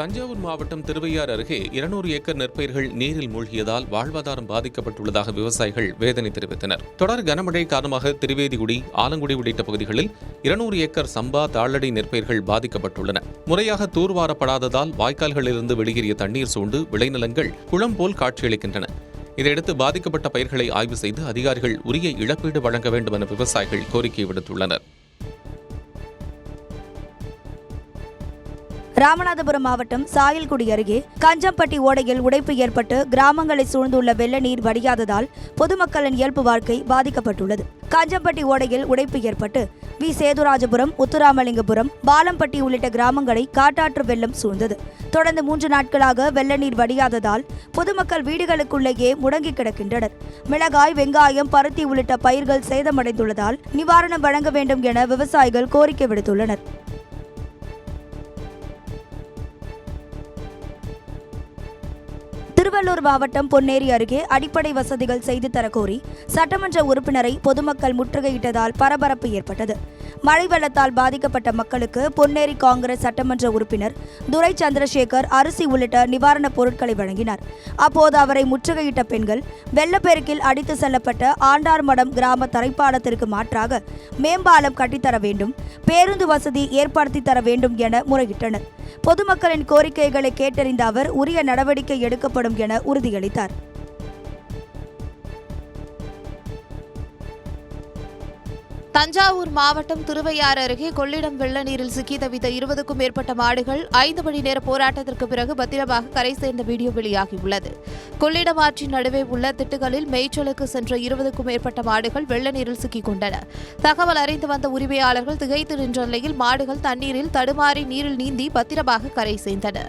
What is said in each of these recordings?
தஞ்சாவூர் மாவட்டம் திருவையாறு அருகே 200 ஏக்கர் நெற்பயிர்கள் நீரில் மூழ்கியதால் வாழ்வாதாரம் பாதிக்கப்பட்டுள்ளதாக விவசாயிகள் வேதனை தெரிவித்தனர். தொடர் கனமழை காரணமாக திருவேதிகுடி, ஆலங்குடி உள்ளிட்ட பகுதிகளில் 200 ஏக்கர் சம்பா, தாளடி நெற்பயிர்கள் பாதிக்கப்பட்டுள்ளன. முறையாக தூர்வாரப்படாததால் வாய்க்கால்களிலிருந்து வெளியேறிய தண்ணீர் சூழ்ந்து விளைநிலங்கள் குளம் போல் காட்சியளிக்கின்றன. இதையடுத்து பாதிக்கப்பட்ட பயிர்களை ஆய்வு செய்து அதிகாரிகள் உரிய இழப்பீடு வழங்க வேண்டும் என விவசாயிகள் கோரிக்கை விடுத்துள்ளனர். ராமநாதபுரம் மாவட்டம் சாயல்குடி அருகே கஞ்சம்பட்டி ஓடையில் உடைப்பு ஏற்பட்டு கிராமங்களை சூழ்ந்துள்ள வெள்ள நீர் வடியாததால் பொதுமக்களின் இயல்பு வாழ்க்கை பாதிக்கப்பட்டுள்ளது. கஞ்சம்பட்டி ஓடையில் உடைப்பு ஏற்பட்டு வி. சேதுராஜபுரம், உத்துராமலிங்கபுரம், பாலம்பட்டி உள்ளிட்ட கிராமங்களை காட்டாற்று வெள்ளம் சூழ்ந்தது. தொடர்ந்து 3 நாட்களாக வெள்ள நீர் வடியாததால் பொதுமக்கள் வீடுகளுக்குள்ளேயே முடங்கி கிடக்கின்றனர். மிளகாய், வெங்காயம், பருத்தி உள்ளிட்ட பயிர்கள் சேதமடைந்துள்ளதால் நிவாரணம் வழங்க வேண்டும் என விவசாயிகள் கோரிக்கை விடுத்துள்ளனர். திருவள்ளூர் மாவட்டம் பொன்னேரி அருகே அடிப்படை வசதிகள் செய்து தரக்கோரி சட்டமன்ற உறுப்பினரை பொதுமக்கள் முற்றுகையிட்டதால் பரபரப்பு ஏற்பட்டது. மழை வெள்ளத்தால் பாதிக்கப்பட்ட மக்களுக்கு பொன்னேரி காங்கிரஸ் சட்டமன்ற உறுப்பினர் துரை சந்திரசேகர் அரிசி உள்ளிட்ட நிவாரணப் பொருட்களை வழங்கினார். அப்போது அவரை முற்றுகையிட்ட பெண்கள் வெள்ளப்பெருக்கில் அடித்து செல்லப்பட்ட ஆண்டார்மடம் கிராம தரைப்பாலத்திற்கு மாற்றாக மேம்பாலம் கட்டித்தர வேண்டும், பேருந்து வசதி ஏற்படுத்தி தர வேண்டும் என முறையிட்டனர். பொதுமக்களின் கோரிக்கைகளை கேட்டறிந்த அவர் உரிய நடவடிக்கை எடுக்கப்படும் என உறுதியளித்தார். தஞ்சாவூர் மாவட்டம் திருவையாறு அருகே கொள்ளிடம் வெள்ள நீரில் சிக்கி தவித்த 20க்கும் மேற்பட்ட மாடுகள் 5 மணி நேர போராட்டத்திற்கு பிறகு பத்திரமாக கரை சேர்ந்த வீடியோ வெளியாகியுள்ளது. கொள்ளிடம் ஆற்றின் நடுவே உள்ள திட்டுகளில் மேய்ச்சலுக்கு சென்ற 20க்கும் மேற்பட்ட மாடுகள் வெள்ள நீரில் சிக்கிக் கொண்டன. தகவல் அறிந்து வந்த உரிமையாளர்கள் திகைத்து நின்ற நிலையில் மாடுகள் தண்ணீரில் தடுமாறி நீரில் நீந்தி பத்திரமாக கரை சேர்ந்தன.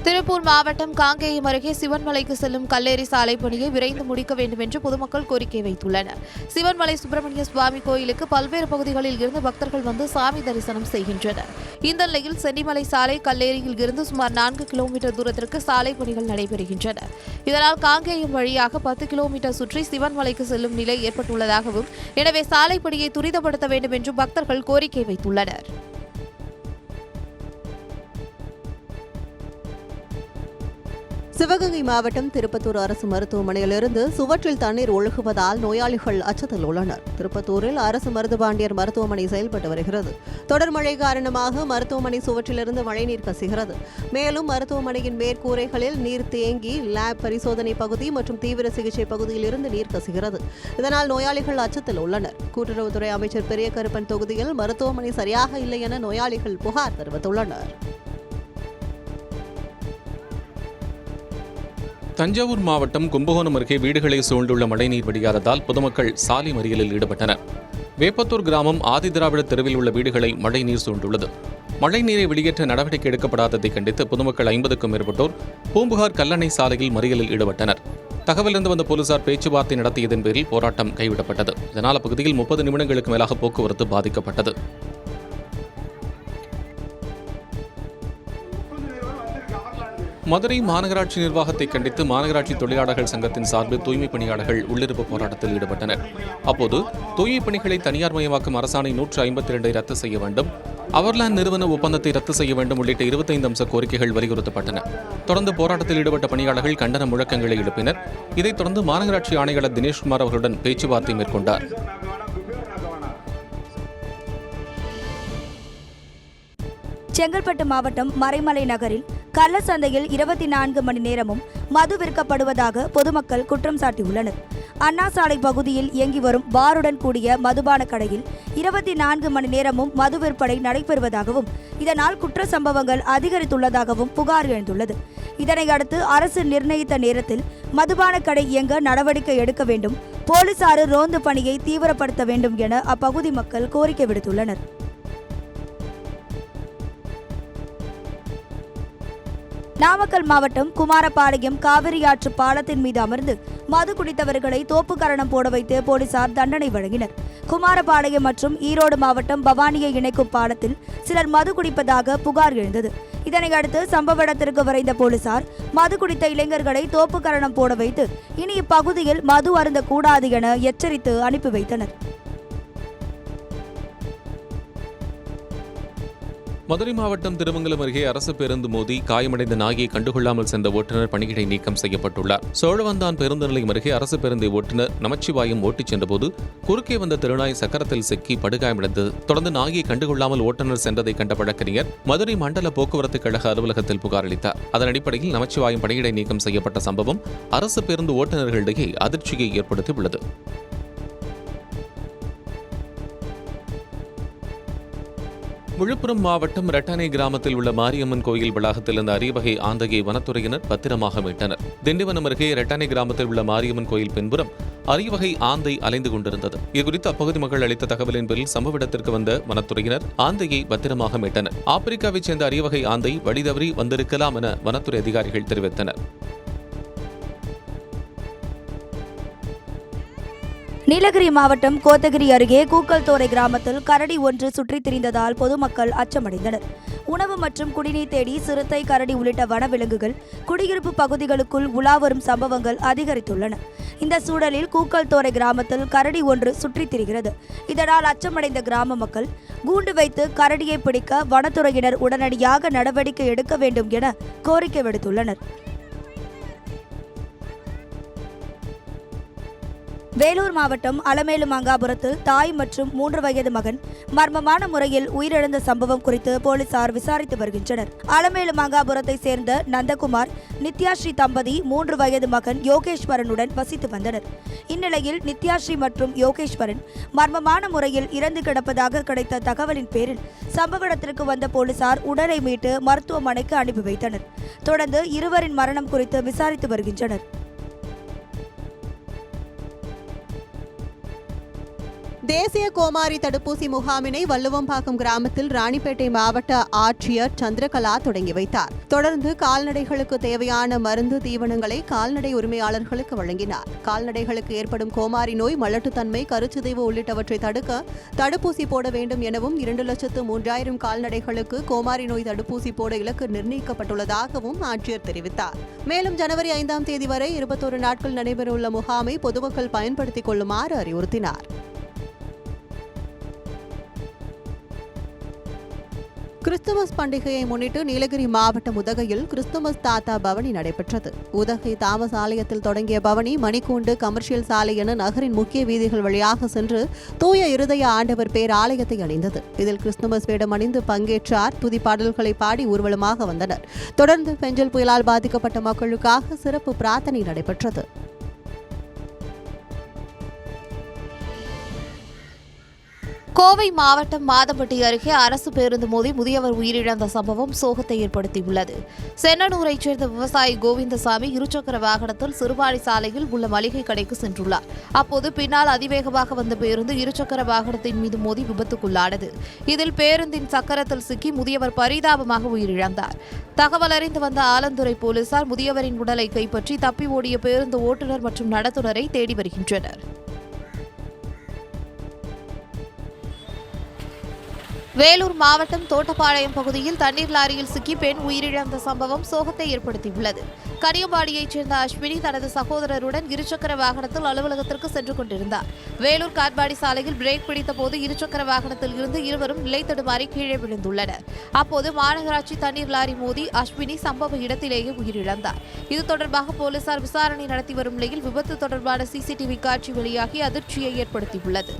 திருப்பூர் மாவட்டம் காங்கேயம் அருகே சிவன்மலைக்கு செல்லும் கல்லேரி சாலை பணியை விரைந்து முடிக்க வேண்டும் என்று பொதுமக்கள் கோரிக்கை வைத்துள்ளனர். சிவன்மலை சுப்பிரமணிய சுவாமி கோயிலுக்கு பல்வேறு பகுதிகளில் இருந்து பக்தர்கள் வந்து சாமி தரிசனம் செய்கின்றனர். இந்த நிலையில் சென்னிமலை சாலை கல்லேரியில் இருந்து சுமார் 4 கிலோமீட்டர் தூரத்திற்கு சாலை பணிகள் நடைபெறுகின்றன. இதனால் காங்கேயம் வழியாக 10 கிலோமீட்டர் சுற்றி சிவன்மலைக்கு செல்லும் நிலை ஏற்பட்டுள்ளதாகவும், எனவே சாலை பணியை துரிதப்படுத்த வேண்டும் என்றும் பக்தர்கள் கோரிக்கை வைத்துள்ளனர். சிவகங்கை மாவட்டம் திருப்பத்தூர் அரசு மருத்துவமனையிலிருந்து சுவற்றில் தண்ணீர் ஒழுகுவதால் நோயாளிகள் அச்சத்தில் உள்ளனர். திருப்பத்தூரில் அரசு மருதுபாண்டியர் மருத்துவமனை செயல்பட்டு வருகிறது. தொடர் மழை காரணமாக மருத்துவமனை சுவற்றிலிருந்து மழைநீர் கசிகிறது. மேலும் மருத்துவமனையின் மேற்கூரைகளில் நீர் தேங்கி லேப் பரிசோதனை பகுதி மற்றும் தீவிர சிகிச்சை பகுதியில் இருந்து நீர் கசிகிறது. இதனால் நோயாளிகள் அச்சத்தில் உள்ளனர். கூட்டுறவுத்துறை அமைச்சர் பெரிய கருப்பன் தொகுதியில் மருத்துவமனை சரியாக இல்லை என நோயாளிகள் புகார் தெரிவித்துள்ளனர். தஞ்சாவூர் மாவட்டம் கும்பகோணம் அருகே வீடுகளை சூழ்ந்துள்ள மழைநீர் வடியாததால் பொதுமக்கள் சாலை மறியலில் ஈடுபட்டனர். வேப்பத்தூர் கிராமம் ஆதிதிராவிட தெருவில் உள்ள வீடுகளை மழைநீர் சூழ்ந்துள்ளது. மழைநீரை வெளியேற்ற நடவடிக்கை எடுக்கப்படாததை கண்டித்து பொதுமக்கள் 50க்கும் மேற்பட்டோர் பூம்புகார் கல்லணை சாலையில் மறியலில் ஈடுபட்டனர். தகவலிருந்து வந்த போலீசார் பேச்சுவார்த்தை நடத்தியதன் பேரில் போராட்டம் கைவிடப்பட்டது. இதனால் அப்பகுதியில் 30 நிமிடங்களுக்கு மேலாக போக்குவரத்து பாதிக்கப்பட்டது. மதுரை மாநகராட்சி நிர்வாகத்தை கண்டித்து மாநகராட்சி தொழிலாளர்கள் சங்கத்தின் சார்பில் தூய்மை பணியாளர்கள் உள்ளிருப்பு போராட்டத்தில் ஈடுபட்டனர். அப்போது தூய்மை பணிகளை தனியார் மயமாக்கும் அரசாணை 152 ரத்து செய்ய வேண்டும், அவர்லாண்ட் நிறுவன ஒப்பந்தத்தை ரத்து செய்ய வேண்டும் உள்ளிட்ட 25 அம்ச கோரிக்கைகள் வலியுறுத்தப்பட்டன. தொடர்ந்து போராட்டத்தில் ஈடுபட்ட பணியாளர்கள் கண்டன முழக்கங்களை எழுப்பினர். இதைத் தொடர்ந்து மாநகராட்சி ஆணையாளர் தினேஷ்குமார் அவர்களுடன் பேச்சுவார்த்தை மேற்கொண்டார். செங்கல்பட்டு மாவட்டம் மறைமலை நகரில் கள்ள சந்தையில் 24 மணி நேரமும் மது விற்கப்படுவதாக பொதுமக்கள் குற்றம் சாட்டியுள்ளனர். அண்ணா சாலை பகுதியில் இயங்கி வரும் பாருடன் கூடிய மதுபான கடையில் 24 மணி நேரமும் மது விற்பனை நடைபெறுவதாகவும், இதனால் குற்ற சம்பவங்கள் அதிகரித்துள்ளதாகவும் புகார் எழுந்துள்ளது. இதனையடுத்து அரசு நிர்ணயித்த நேரத்தில் மதுபான கடை இயங்க நடவடிக்கை எடுக்க வேண்டும், போலீசார் ரோந்து பணியை தீவிரப்படுத்த வேண்டும் என அப்பகுதி மக்கள் கோரிக்கை விடுத்துள்ளனர். நாமக்கல் மாவட்டம் குமாரபாளையம் காவிரி ஆற்று பாலத்தின் மீது அமர்ந்து மது குடித்தவர்களை தோப்புக்கரணம் போட வைத்து போலீசார் தண்டனை வழங்கினர். குமாரபாளையம் மற்றும் ஈரோடு மாவட்டம் பவானியை இணைக்கும் பாலத்தில் சிலர் மது குடிப்பதாக புகார் எழுந்தது. இதனையடுத்து சம்பவ இடத்திற்கு விரைந்த போலீசார் மது குடித்த இளைஞர்களை தோப்புக்கரணம் போட வைத்து இனி இப்பகுதியில் மது அருந்தக்கூடாது என எச்சரித்து அனுப்பி வைத்தனர். மதுரை மாவட்டம் திருமங்கலம் அருகே அரசு பேருந்து மோதி காயமடைந்த நாயை கண்டுகொள்ளாமல் சென்ற ஓட்டுநர் பணியிடை நீக்கம் செய்யப்பட்டுள்ளார். சோழவந்தான் பேருந்து நிலையம் அருகே அரசு பேருந்தை ஓட்டுநர் நமச்சிவாயம் ஓட்டிச் சென்றபோது குறுக்கே வந்த திருநாய் சக்கரத்தில் சிக்கி படுகாயமடைந்தது. தொடர்ந்து நாயை கண்டுகொள்ளாமல் ஓட்டுநர் சென்றதை கண்ட வழக்கறிஞர் மதுரை மண்டல போக்குவரத்து கழக அலுவலகத்தில் புகார் அளித்தார். அதன் அடிப்படையில் நமச்சிவாயம் பணியிடை நீக்கம் செய்யப்பட்ட சம்பவம் அரசு பேருந்து ஓட்டுநர்களிடையே அதிர்ச்சியை ஏற்படுத்தியுள்ளது. விழுப்புரம் மாவட்டம் ரெட்டானை கிராமத்தில் உள்ள மாரியம்மன் கோயில் வளாகத்தில் இருந்த அரியவகை ஆந்தையை வனத்துறையினர் பத்திரமாக மீட்டனர். திண்டிவனம் அருகே ரெட்டானை கிராமத்தில் உள்ள மாரியம்மன் கோயில் பின்புறம் அரியவகை ஆந்தை அலைந்து கொண்டிருந்தது. இதுகுறித்து அப்பகுதி மக்கள் அளித்த தகவலின் பேரில் சம்பவ இடத்திற்கு வந்த வனத்துறையினர் ஆந்தையை பத்திரமாக மீட்டனர். ஆப்பிரிக்காவைச் சேர்ந்த அரியவகை ஆந்தை வழிதவறி வந்திருக்கலாம் என வனத்துறை அதிகாரிகள் தெரிவித்தனர். நீலகிரி மாவட்டம் கோத்தகிரி அருகே கூக்கல்தோரை கிராமத்தில் கரடி ஒன்று சுற்றித் திரிந்ததால் பொதுமக்கள் அச்சமடைந்தனர். உணவு மற்றும் குடிநீர் தேடி சிறுத்தை, கரடி உள்ளிட்ட வனவிலங்குகள் குடியிருப்பு பகுதிகளுக்குள் உலாவரும் சம்பவங்கள் அதிகரித்துள்ளன. இந்த சூழலில் கூக்கல்தோரை கிராமத்தில் கரடி ஒன்று சுற்றித் திரிகிறது. இதனால் அச்சமடைந்த கிராம மக்கள் கூண்டு வைத்து கரடியை பிடிக்க வனத்துறையினர் உடனடியாக நடவடிக்கை எடுக்க வேண்டும் என கோரிக்கை விடுத்துள்ளனர். வேலூர் மாவட்டம் அலமேலு மங்காபுரத்தில் தாய் மற்றும் 3 வயது மகன் மர்மமான முறையில் உயிரிழந்த சம்பவம் குறித்து போலீசார் விசாரித்து வருகின்றனர். அலமேலு மங்காபுரத்தை சேர்ந்த நந்தகுமார், நித்யாஸ்ரீ தம்பதி 3 வயது மகன் யோகேஸ்வரனுடன் வசித்து வந்தனர். இந்நிலையில் நித்யாஸ்ரீ மற்றும் யோகேஸ்வரன் மர்மமான முறையில் இறந்து கிடப்பதாக கிடைத்த தகவலின் பேரில் சம்பவ இடத்திற்கு வந்த போலீசார் உடலை மீட்டு மருத்துவமனைக்கு அனுப்பி வைத்தனர். தொடர்ந்து இருவரின் மரணம் குறித்து விசாரித்து வருகின்றனர். தேசிய கோமாரி தடுப்பூசி முகாமினை வள்ளுவம்பாக்கம் கிராமத்தில் ராணிப்பேட்டை மாவட்ட ஆட்சியர் சந்திரகலா தொடங்கி வைத்தார். தொடர்ந்து கால்நடைகளுக்கு தேவையான மருந்து, தீவனங்களை கால்நடை உரிமையாளர்களுக்கு வழங்கினார். கால்நடைகளுக்கு ஏற்படும் கோமாரி நோய், மலட்டுத்தன்மை, கருச்சிதைவு உள்ளிட்டவற்றை தடுக்க தடுப்பூசி போட வேண்டும் எனவும் 2,03,000 கால்நடைகளுக்கு கோமாரி நோய் தடுப்பூசி போட இலக்கு நிர்ணயிக்கப்பட்டுள்ளதாகவும் ஆட்சியர் தெரிவித்தார். மேலும் ஜனவரி 5ஆம் தேதி வரை 21 நாட்கள் நடைபெறவுள்ள முகாமை பொதுமக்கள் பயன்படுத்திக் கொள்ளுமாறு அறிவுறுத்தினார். கிறிஸ்துமஸ் பண்டிகையை முன்னிட்டு நீலகிரி மாவட்டம் உதகையில் கிறிஸ்துமஸ் தாத்தா பவனி நடைபெற்றது. உதகை தாமஸ் ஆலயத்தில் தொடங்கிய பவனி மணிக்கூண்டு, கமர்ஷியல் சாலை என நகரின் முக்கிய வீதிகள் வழியாக சென்று தூய இருதய ஆண்டவர் பேர் ஆலயத்தை அடைந்தது. இதில் கிறிஸ்துமஸ் வேடம் அணிந்து பங்கேற்றார். துதி பாடல்களை பாடி ஊர்வலமாக வந்தனர். தொடர்ந்து பெஞ்சல் புயலால் பாதிக்கப்பட்ட மக்களுக்காக சிறப்பு பிரார்த்தனை நடைபெற்றது. கோவை மாவட்டம் மாதம்பட்டி அருகே அரசு பேருந்து மோதி முதியவர் உயிரிழந்த சம்பவம் சோகத்தை ஏற்படுத்தியுள்ளது. சென்னனூரைச் சேர்ந்த விவசாயி கோவிந்தசாமி இருசக்கர வாகனத்தில் சிறுவாணி சாலையில் உள்ள மளிகை கடைக்கு சென்றுள்ளார். அப்போது பின்னால் அதிவேகமாக வந்த பேருந்து இருசக்கர வாகனத்தின் மீது மோதி விபத்துக்குள்ளானது. இதில் பேருந்தின் சக்கரத்தில் சிக்கி முதியவர் பரிதாபமாக உயிரிழந்தார். தகவல் அறிந்து வந்த ஆலந்துறை போலீசார் முதியவரின் உடலை கைப்பற்றி தப்பி ஓடிய பேருந்து ஓட்டுநர் மற்றும் நடத்துனரை தேடி வருகின்றனர். வேலூர் மாவட்டம் தோட்டப்பாளையம் பகுதியில் தண்ணீர் லாரியில் சிக்கி பெண் உயிரிழந்த சம்பவம் சோகத்தை ஏற்படுத்தியுள்ளது. கனியம்பாடியைச் சேர்ந்த அஸ்வினி தனது சகோதரருடன் இருசக்கர வாகனத்தில் அலுவலகத்திற்கு சென்று கொண்டிருந்தார். வேலூர் காட்பாடி சாலையில் பிரேக் பிடித்த போது இருசக்கர வாகனத்தில் இருந்து இருவரும் நிலை தடுமாறி கீழே விழுந்துள்ளனர். அப்போது மாநகராட்சி தண்ணீர் லாரி மோதி அஸ்வினி சம்பவ இடத்திலேயே உயிரிழந்தார். இது தொடர்பாக போலீசார் விசாரணை நடத்தி வரும் நிலையில் விபத்து தொடர்பான சிசிடிவி காட்சி வெளியாகி அதிர்ச்சியை ஏற்படுத்தியுள்ளது.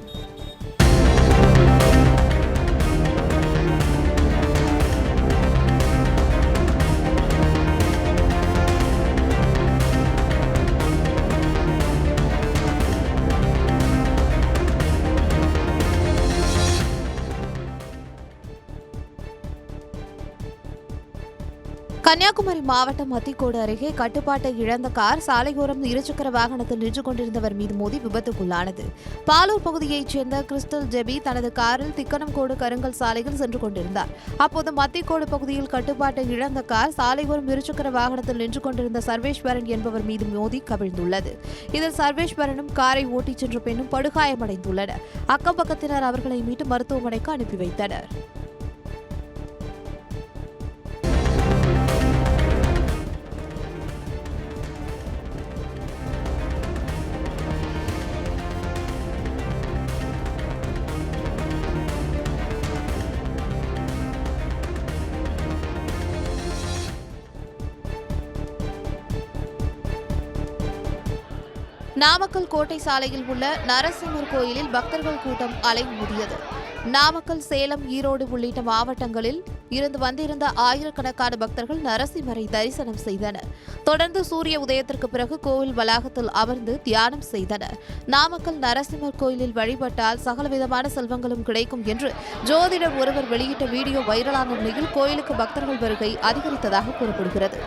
கன்னியாகுமரி மாவட்டம் அத்திக்கோடு அருகே கட்டுப்பாட்டை இழந்த கார் சாலையோரம் இருசக்கர வாகனத்தில் நின்று கொண்டிருந்தவர் மீது மோதி விபத்துக்குள்ளானது. பாலூர் பகுதியைச் சேர்ந்த கிறிஸ்டல் ஜெபி தனது காரில் திக்கனம்கோடு கருங்கல் சாலையில் சென்று கொண்டிருந்தார். அப்போது அத்திக்கோடு பகுதியில் கட்டுப்பாட்டை இழந்த கார் சாலையோரம் இருசக்கர வாகனத்தில் நின்று கொண்டிருந்த சர்வேஸ்வரன் என்பவர் மீது மோதி கவிழ்ந்துள்ளது. இதில் சர்வேஸ்வரனும் காரை ஓட்டிச் சென்ற பெண்ணும் படுகாயமடைந்துள்ளனர். அக்கம் பக்கத்தினர் அவர்களை மீட்டு மருத்துவமனைக்கு அனுப்பி வைத்தனர். நாமக்கல் கோட்டை சாலையில் உள்ள நரசிம்மர் கோயிலில் பக்தர்கள் கூட்டம் அலைமோதியது. நாமக்கல், சேலம், ஈரோடு உள்ளிட்ட மாவட்டங்களில் இருந்து வந்திருந்த ஆயிரக்கணக்கான பக்தர்கள் நரசிம்மரை தரிசனம் செய்தனர். தொடர்ந்து சூரிய உதயத்திற்கு பிறகு கோவில் வளாகத்தில் அமர்ந்து தியானம் செய்தனர். நாமக்கல் நரசிம்மர் கோயிலில் வழிபட்டால் சகலவிதமான செல்வங்களும் கிடைக்கும் என்று ஜோதிடர் ஒருவர் வெளியிட்ட வீடியோ வைரலான நிலையில் கோயிலுக்கு பக்தர்கள் வருகை அதிகரித்ததாக கூறப்படுகிறது.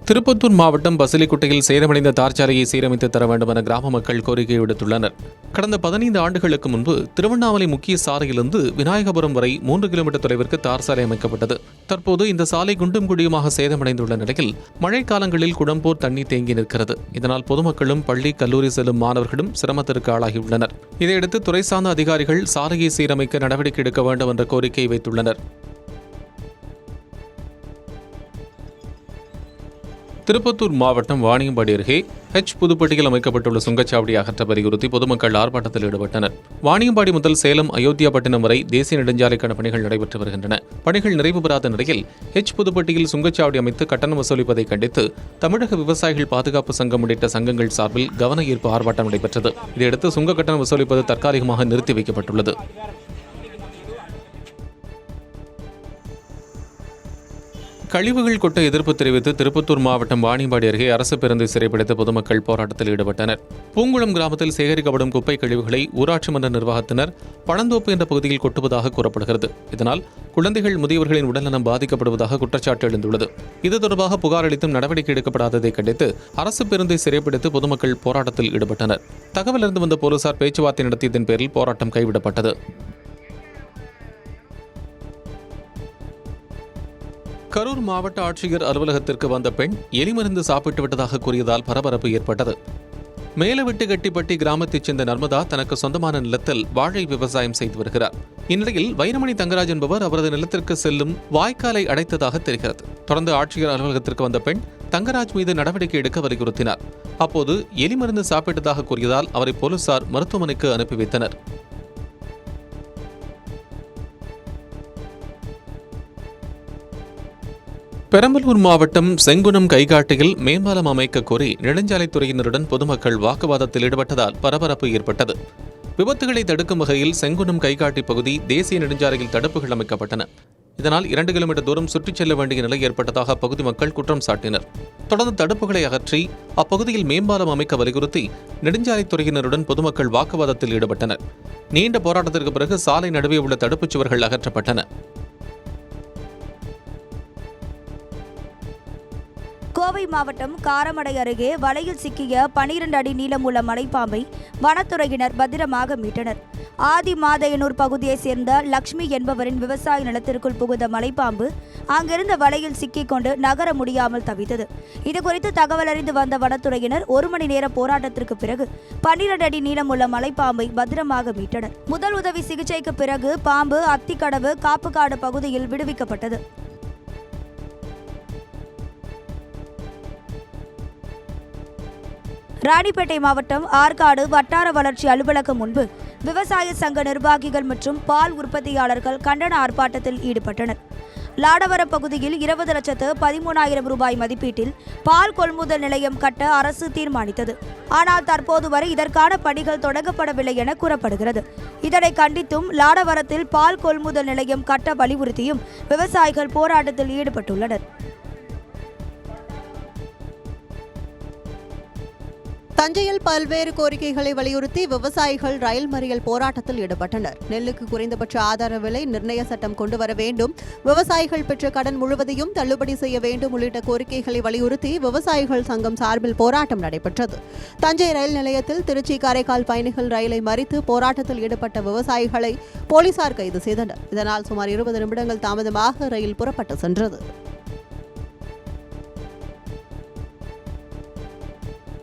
திருப்பத்தூர் மாவட்டம் பசிலிக்குட்டையில் சேதமடைந்த தார்ச்சாலையை சீரமைத்து தர வேண்டும் என கிராம மக்கள் கோரிக்கை விடுத்துள்ளனர். கடந்த 15 ஆண்டுகளுக்கு முன்பு திருவண்ணாமலை முக்கிய சாலையிலிருந்து விநாயகபுரம் வரை 3 கிலோமீட்டர் தொலைவிற்கு தார் சாலை அமைக்கப்பட்டது. தற்போது இந்த சாலை குண்டும் குழியுமாக சேதமடைந்துள்ள நிலையில் மழைக்காலங்களில் குடம்போர் தண்ணீர் தேங்கி நிற்கிறது. இதனால் பொதுமக்களும் பள்ளி, கல்லூரி செல்லும் மாணவர்களும் சிரமத்திற்கு ஆளாகியுள்ளனர். இதையடுத்து துறை சார்ந்த அதிகாரிகள் சாலையை சீரமைக்க நடவடிக்கை எடுக்க வேண்டும் என்ற கோரிக்கை வைத்துள்ளனர். திருப்பத்தூர் மாவட்டம் வாணியம்பாடி அருகே புதுப்பட்டியில் அமைக்கப்பட்டுள்ள சுங்கச்சாவடி அகற்ற வலியுறுத்தி பொதுமக்கள் ஆர்ப்பாட்டத்தில் ஈடுபட்டனர். வாணியம்பாடி முதல் சேலம், அயோத்தியாபட்டினம் வரை தேசிய நெடுஞ்சாலைக்கான பணிகள் நடைபெற்று வருகின்றன. பணிகள் நிறைவு பெறாத நிலையில் புதுப்பட்டியில் சுங்கச்சாவடி அமைத்து கட்டணம் வசூலிப்பதை கண்டித்து தமிழக விவசாயிகள் பாதுகாப்பு சங்கம் உள்ளிட்ட சங்கங்கள் சார்பில் கவன ஈர்ப்பு ஆர்ப்பாட்டம் நடைபெற்றது. இதையடுத்து சுங்க கட்டணம் வசூலிப்பது தற்காலிகமாக நிறுத்தி வைக்கப்பட்டுள்ளது. கழிவுகள் கொட்ட எதிர்ப்பு தெரிவித்து திருப்பத்தூர் மாவட்டம் வாணியம்பாடி அருகே அரசு பேருந்தை சிறைப்பிடித்த பொதுமக்கள் போராட்டத்தில் ஈடுபட்டனர். பூங்குளம் கிராமத்தில் சேகரிக்கப்படும் குப்பை கழிவுகளை ஊராட்சி மன்ற நிர்வாகத்தினர் பழந்தோப்பு என்ற பகுதியில் கொட்டுவதாக கூறப்படுகிறது. இதனால் குழந்தைகள், முதியவர்களின் உடல்நலம் பாதிக்கப்படுவதாக குற்றச்சாட்டு எழுந்துள்ளது. இது தொடர்பாக புகார் அளித்தும் நடவடிக்கை எடுக்கப்படாததை கண்டித்து அரசு பேருந்தை சிறைப்பிடித்து பொதுமக்கள் போராட்டத்தில் ஈடுபட்டனர். தகவல் அறிந்து வந்த போலீசார் பேச்சுவார்த்தை நடத்தியதன் பேரில் போராட்டம் கைவிடப்பட்டது. கரூர் மாவட்ட ஆட்சியர் அலுவலகத்திற்கு வந்த பெண் எலிமருந்து சாப்பிட்டு விட்டதாக கூறியதால் பரபரப்பு ஏற்பட்டது. மேலவெட்டுகட்டிப்பட்டி கிராமத்தைச் சேர்ந்த நர்மதா தனக்கு சொந்தமான நிலத்தில் வாழை விவசாயம் செய்து வருகிறார். இந்நிலையில் வைரமணி தங்கராஜ் என்பவர் அவரது நிலத்திற்கு செல்லும் வாய்க்காலை அடைத்ததாக தெரிகிறது. தொடர்ந்து ஆட்சியர் அலுவலகத்திற்கு வந்த பெண் தங்கராஜ் மீது நடவடிக்கை எடுக்க வலியுறுத்தினார். அப்போது எலிமருந்து சாப்பிட்டதாக கூறியதால் அவரை போலீசார் மருத்துவமனைக்கு அனுப்பி வைத்தனர். பெரம்பலூர் மாவட்டம் செங்குணம் கைகாட்டியில் மேம்பாலம் அமைக்க கோரி நெடுஞ்சாலைத்துறையினருடன் பொதுமக்கள் வாக்குவாதத்தில் ஈடுபட்டதால் பரபரப்பு ஏற்பட்டது. விபத்துகளை தடுக்கும் வகையில் செங்குணம் கைகாட்டி பகுதி தேசிய நெடுஞ்சாலையில் தடுப்புகள் அமைக்கப்பட்டன. இதனால் 2 கிலோமீட்டர் தூரம் சுற்றிச் செல்ல வேண்டிய நிலை ஏற்பட்டதாக அப்பகுதி மக்கள் குற்றம் சாட்டினர். தொடர்ந்து தடுப்புகளை அகற்றி அப்பகுதியில் மேம்பாலம் அமைக்க வலியுறுத்தி நெடுஞ்சாலைத்துறையினருடன் பொதுமக்கள் வாக்குவாதத்தில் ஈடுபட்டனர். நீண்ட போராட்டத்திற்கு பிறகு சாலை நடுவே உள்ள தடுப்புச் சுவர்கள் அகற்றப்பட்டன. கோவை மாவட்டம் காரமடை அருகே வலையில் சிக்கிய 12 அடி நீளமுள்ள மலைப்பாம்பை வனத்துறையினர் பத்திரமாக மீட்டனர். ஆதிமாதையனூர் பகுதியைச் சேர்ந்த லக்ஷ்மி என்பவரின் விவசாய நிலத்திற்குள் புகுந்த மலைப்பாம்பு அங்கிருந்த வலையில் சிக்கிக்கொண்டு நகர முடியாமல் தவித்தது. இதுகுறித்து தகவல் அறிந்து வந்த வனத்துறையினர் 1 மணி நேர போராட்டத்திற்கு பிறகு 12 அடி நீளமுள்ள மலைப்பாம்பை பத்திரமாக மீட்டனர். முதல் உதவி சிகிச்சைக்கு பிறகு பாம்பு அத்திக்கடவு காப்புக்காடு பகுதியில் விடுவிக்கப்பட்டது. ராணிப்பேட்டை மாவட்டம் ஆற்காடு வட்டார வளர்ச்சி அலுவலகம் முன்பு விவசாய சங்க நிர்வாகிகள் மற்றும் பால் உற்பத்தியாளர்கள் கண்டன ஆர்ப்பாட்டத்தில் ஈடுபட்டனர். லாடவரம் பகுதியில் 20,13,000 ரூபாய் மதிப்பீட்டில் பால் கொள்முதல் நிலையம் கட்ட அரசு தீர்மானித்தது. ஆனால் தற்போது வரை இதற்கான பணிகள் தொடங்கப்படவில்லை என கூறப்படுகிறது. இதனை கண்டித்தும் லாடவரத்தில் பால் கொள்முதல் நிலையம் கட்ட வலியுறுத்தியும் விவசாயிகள் போராட்டத்தில் ஈடுபட்டுள்ளனர். தஞ்சையில் பல்வேறு கோரிக்கைகளை வலியுறுத்தி விவசாயிகள் ரயில் மறியல் போராட்டத்தில் ஈடுபட்டனர். நெல்லுக்கு குறைந்தபட்ச ஆதார விலை நிர்ணய சட்டம் கொண்டுவர வேண்டும், விவசாயிகள் பெற்ற கடன் முழுவதையும் தள்ளுபடி செய்ய வேண்டும் உள்ளிட்ட கோரிக்கைகளை வலியுறுத்தி விவசாயிகள் சங்கம் சார்பில் போராட்டம் நடைபெற்றது. தஞ்சை ரயில் நிலையத்தில் திருச்சி காரைக்கால் பயணிகள் ரயிலை மறித்து போராட்டத்தில் ஈடுபட்ட விவசாயிகளை போலீசார் கைது செய்தனர். இதனால் சுமார் 20 நிமிடங்கள் தாமதமாக ரயில் புறப்பட்டு சென்றது.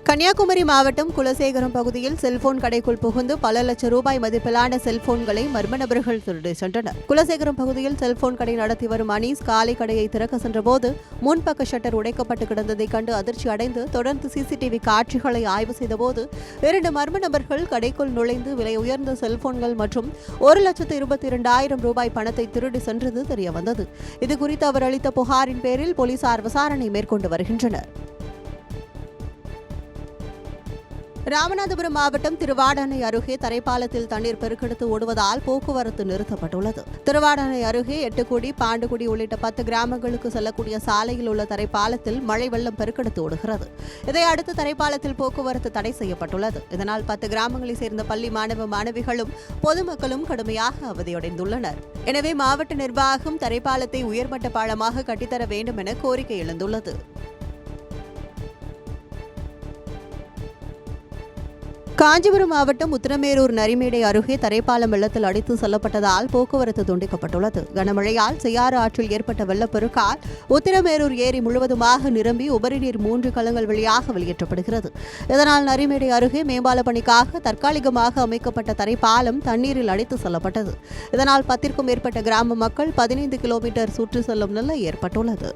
கன்னியாகுமரி மாவட்டம் குலசேகரம் பகுதியில் செல்போன் கடைக்குள் புகுந்து பல லட்சம் ரூபாய் மதிப்பிலான செல்போன்களை மர்ம நபர்கள் திருடி சென்றனர். குலசேகரம் பகுதியில் செல்போன் கடை நடத்தி வரும் அனீஸ் காலை கடையை திறக்க சென்றபோது முன்பக்க ஷட்டர் உடைக்கப்பட்டு கிடந்ததைக் கண்டு அதிர்ச்சி அடைந்து தொடர்ந்து சிசிடிவி காட்சிகளை ஆய்வு செய்தபோது 2 மர்ம நபர்கள் கடைக்குள் நுழைந்து விலை உயர்ந்த செல்போன்கள் மற்றும் 1,22,000 ரூபாய் பணத்தை திருடி சென்றது தெரியவந்தது. இதுகுறித்து அவர் அளித்த புகாரின் பேரில் போலீசார் விசாரணை மேற்கொண்டு வருகின்றனர். ராமநாதபுரம் மாவட்டம் திருவாடானை அருகே தரைப்பாலத்தில் தண்ணீர் பெருக்கெடுத்து ஓடுவதால் போக்குவரத்து நிறுத்தப்பட்டுள்ளது. திருவாடானை அருகே எட்டுக்குடி, பாண்டுகுடி உள்ளிட்ட 10 கிராமங்களுக்கு செல்லக்கூடிய சாலையில் உள்ள தரைப்பாலத்தில் மழை வெள்ளம் பெருக்கெடுத்து ஓடுகிறது. இதையடுத்து தரைப்பாலத்தில் போக்குவரத்து தடை செய்யப்பட்டுள்ளது. இதனால் 10 கிராமங்களைச் சேர்ந்த பள்ளி மாணவ மாணவிகளும் பொதுமக்களும் கடுமையாக அவதியடைந்துள்ளனர். எனவே மாவட்ட நிர்வாகம் தரைப்பாலத்தை உயர்மட்ட பாலமாக கட்டித்தர வேண்டும் என கோரிக்கை எழுந்துள்ளது. காஞ்சிபுரம் மாவட்டம் உத்திரமேரூர் நரிமேடை அருகே தரைப்பாலம் வெள்ளத்தில் அடித்து செல்லப்பட்டதால் போக்குவரத்து துண்டிக்கப்பட்டுள்ளது. கனமழையால் செய்யாறு ஆற்றில் ஏற்பட்ட வெள்ளப்பெருக்கால் உத்திரமேரூர் ஏரி முழுவதுமாக நிரம்பி உபரிநீர் 3 கலங்கள் வழியாக வெளியேற்றப்படுகிறது. இதனால் நரிமேடை அருகே மேம்பால பணிக்காக தற்காலிகமாக அமைக்கப்பட்ட தரைப்பாலம் தண்ணீரில் அடித்து செல்லப்பட்டது. இதனால் 10க்கும் மேற்பட்ட கிராம மக்கள் 15 கிலோமீட்டர் சுற்றி செல்லும் நிலை ஏற்பட்டுள்ளது.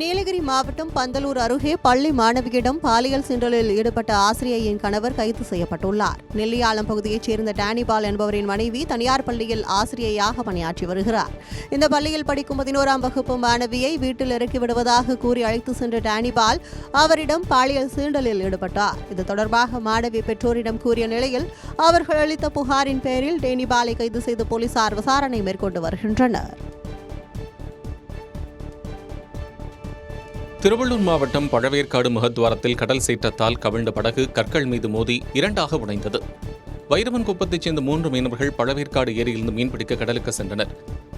நீலகிரி மாவட்டம் பந்தலூர் அருகே பள்ளி மாணவியிடம் பாலியல் சீண்டலில் ஈடுபட்ட ஆசிரியையின் கணவர் கைது செய்யப்பட்டுள்ளார். நெல்லியாளம் பகுதியைச் சேர்ந்த டேனிபால் என்பவரின் மனைவி தனியார் பள்ளியில் ஆசிரியையாக பணியாற்றி வருகிறார். இந்த பள்ளியில் படிக்கும் 11ஆம் வகுப்பு மாணவியை வீட்டில் இறக்கி விடுவதாக கூறி அழைத்து சென்ற டேனிபால் அவரிடம் பாலியல் சீண்டலில் ஈடுபட்டார். இது தொடர்பாக மாணவி பெற்றோரிடம் கூறிய நிலையில் அவர்கள் அளித்த புகாரின் பேரில் டேனிபாலை கைது செய்து போலீசார் விசாரணை மேற்கொண்டு வருகின்றனர். திருவள்ளூர் மாவட்டம் பழவேற்காடு முகத்வாரத்தில் கடல் சீற்றத்தால் கவிழ்ந்த படகு கற்கள் மீது மோதி 2ஆக உடைந்தது. வைரவன் குப்பத்தைச் சேர்ந்த 3 மீனவர்கள் பழவேற்காடு ஏரியிலிருந்து மீன்பிடிக்க கடலுக்கு சென்றனர்.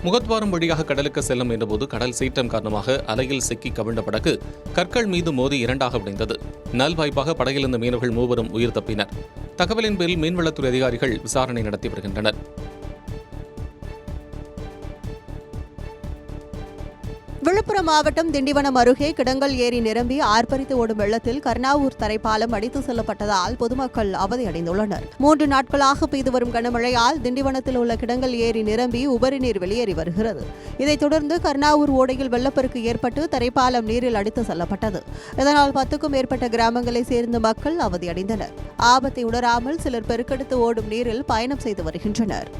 முகத்வாரம் வழியாக கடலுக்கு செல்ல முயன்றபோது கடல் சீற்றம் காரணமாக அலையில் சிக்கி கவிழ்ந்த படகு கற்கள் மீது மோதி 2ஆக உடைந்தது. நல்வாய்ப்பாக படகில் இருந்த மீனவர்கள் 3 உயிர் தப்பினர். தகவலின் பேரில் மீன்வளத்துறை அதிகாரிகள் விசாரணை நடத்தி வருகின்றனர். விழுப்புரம் மாவட்டம் திண்டிவனம் அருகே கிடங்கல் ஏரி நிரம்பி ஆர்ப்பரித்து ஓடும் வெள்ளத்தில் கர்ணாவூர் தரைப்பாலம் அடித்து செல்லப்பட்டதால் பொதுமக்கள் அவதியடைந்துள்ளனர். 3 நாட்களாக பெய்து வரும் கனமழையால் திண்டிவனத்தில் உள்ள கிடங்கல் ஏரி நிரம்பி உபரிநீர் வெளியேறி வருகிறது. இதைத் தொடர்ந்து கர்ணாவூர் ஓடையில் வெள்ளப்பெருக்கு ஏற்பட்டு தரைப்பாலம் நீரில் அடித்து செல்லப்பட்டது. இதனால் 10க்கும் மேற்பட்ட கிராமங்களைச் சேர்ந்த மக்கள் அவதியடைந்தனர். ஆபத்தை உணராமல் சிலர் பெருக்கெடுத்து ஓடும் நீரில் பயணம் செய்து வருகின்றனர்.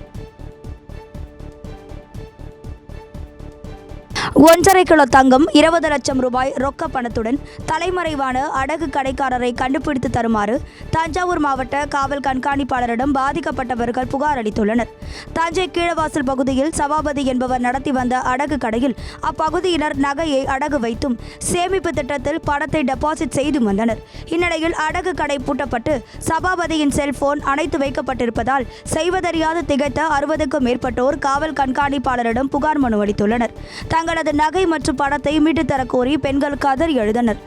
1.5 கிலோ தங்கம், 20 லட்சம் ரூபாய் ரொக்க பணத்துடன் தலைமறைவான அடகு கடைக்காரரை கண்டுபிடித்து தருமாறு தஞ்சாவூர் மாவட்ட காவல் கண்காணிப்பாளரிடம் பாதிக்கப்பட்டவர்கள் புகார் அளித்துள்ளனர். தஞ்சை கீழவாசல் பகுதியில் சபாபதி என்பவர் நடத்தி வந்த அடகு கடையில் அப்பகுதியினர் நகையை அடகு வைத்தும் சேமிப்பு திட்டத்தில் பணத்தை டெபாசிட் செய்து வந்தனர். இந்நிலையில் அடகு கடை பூட்டப்பட்டு சபாபதியின் செல்போன் அணைத்து வைக்கப்பட்டிருப்பதால் செய்வதறியாது திகைத்த 60க்கும் மேற்பட்டோர் காவல் கண்காணிப்பாளரிடம் புகார் மனு அளித்துள்ளனர். தங்களது நகை மற்றும் பணத்தை மீட்டு தர கோரி பெண்கள் கதறி எழுதனர்.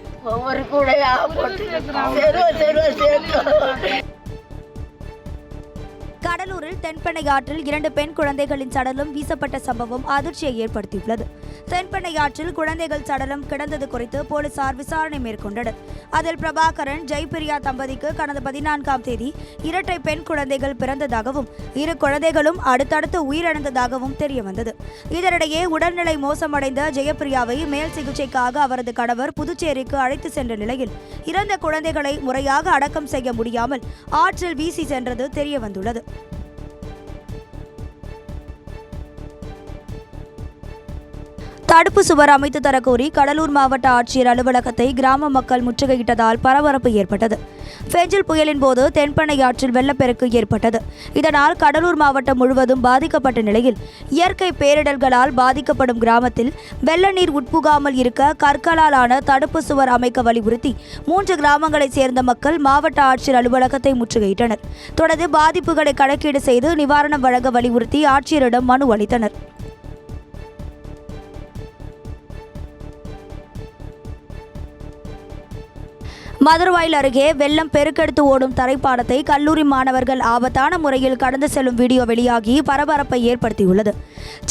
கடலூரில் தென்பெண்ணை ஆற்றில் 2 பெண் குழந்தைகளின் சடலம் வீசப்பட்ட சம்பவம் அதிர்ச்சியை ஏற்படுத்தியுள்ளது. தென்பெண்ணை ஆற்றில் குழந்தைகள் சடலம் கிடந்தது குறித்து போலீசார் விசாரணை மேற்கொண்டனர். அதில் பிரபாகரன், ஜெய்பிரியா தம்பதிக்கு கடந்த 14ஆம் தேதி 2 பெண் குழந்தைகள் பிறந்ததாகவும் 2 குழந்தைகளும் அடுத்தடுத்து உயிரிழந்ததாகவும் தெரியவந்தது. இதனிடையே உடல்நிலை மோசமடைந்த ஜெயப்பிரியாவை மேல் சிகிச்சைக்காக அவரது கணவர் புதுச்சேரிக்கு அழைத்து சென்ற நிலையில் இறந்த குழந்தைகளை முறையாக அடக்கம் செய்ய முடியாமல் ஆற்றில் வீசி சென்றது தெரியவந்துள்ளது. தடுப்பு சுவர் அமைத்து தரக்கோரி கடலூர் மாவட்ட ஆட்சியர் அலுவலகத்தை கிராம மக்கள் முற்றுகையிட்டதால் பரபரப்பு ஏற்பட்டது. ஃபெஞ்சில் புயலின் போது தென்பெண்ணை ஆற்றில் வெள்ளப்பெருக்கு ஏற்பட்டது. இதனால் கடலூர் மாவட்டம் முழுவதும் பாதிக்கப்பட்ட நிலையில் இயற்கை பேரிடர்களால் பாதிக்கப்படும் கிராமத்தில் வெள்ள நீர் உட்புகாமல் இருக்க கற்களாலான தடுப்பு சுவர் அமைக்க வலியுறுத்தி 3 கிராமங்களைச் சேர்ந்த மக்கள் மாவட்ட ஆட்சியர் அலுவலகத்தை முற்றுகையிட்டனர். தொடர்ந்து பாதிப்புகளை கணக்கீடு செய்து நிவாரணம் வழங்க வலியுறுத்தி ஆட்சியரிடம் மனு அளித்தனர். மதுரவாயில் அருகே வெள்ளம் பெருக்கெடுத்து ஓடும் தரைப்பாலத்தை கல்லூரி மாணவர்கள் ஆபத்தான முறையில் கடந்து செல்லும் வீடியோ வெளியாகி பரபரப்பை ஏற்படுத்தியுள்ளது.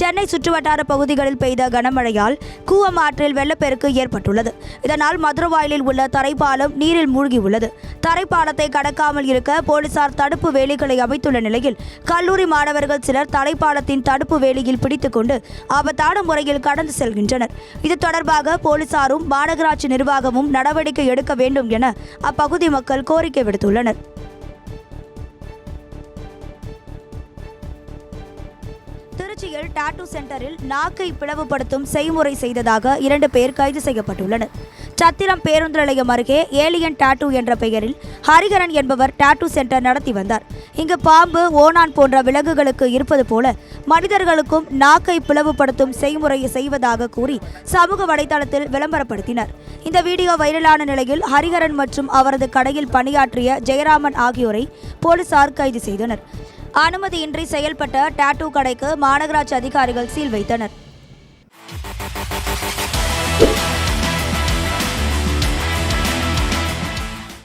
சென்னை சுற்றுவட்டார பகுதிகளில் பெய்த கனமழையால் கூவம் ஆற்றில் வெள்ளப்பெருக்கு ஏற்பட்டுள்ளது. இதனால் மதுரவாயிலில் உள்ள தரைப்பாலம் நீரில் மூழ்கியுள்ளது. தரைப்பாலத்தை கடக்காமல் இருக்க போலீசார் தடுப்பு வேலிகளை அமைத்துள்ள நிலையில் கல்லூரி மாணவர்கள் சிலர் தரைப்பாலத்தின் தடுப்பு வேலியில் பிடித்துக்கொண்டு ஆபத்தான முறையில் கடந்து செல்கின்றனர். இது தொடர்பாக போலீசாரும் மாநகராட்சி நிர்வாகமும் நடவடிக்கை எடுக்க வேண்டும் என அப்பகுதி மக்கள் கோரிக்கை விடுத்துள்ளனர். திருச்சியில் டாட்டூ சென்டரில் நாக்கை பிளவுபடுத்தும் செய்முறை செய்ததாக 2 பேர் கைது செய்யப்பட்டுள்ளனர். சத்திரம் பேருந்து நிலையம் அருகே ஏலியன் டாட்டூ என்ற பெயரில் ஹரிகரன் என்பவர் டாட்டூ சென்டர் நடத்தி வந்தார். இங்கு பாம்பு, ஓணான் போன்ற விலங்குகளுக்கு இருப்பது போல மனிதர்களுக்கும் நாக்கை பிளவுபடுத்தும் செய்முறையை செய்வதாக கூறி சமூக வலைதளத்தில் விளம்பரப்படுத்தினர். இந்த வீடியோ வைரலான நிலையில் ஹரிகரன் மற்றும் அவரது கடையில் பணியாற்றிய ஜெயராமன் ஆகியோரை போலீசார் கைது செய்தனர். அனுமதியின்றி செயல்பட்ட டாட்டூ கடைக்கு மாநகராட்சி அதிகாரிகள் சீல் வைத்தனர்.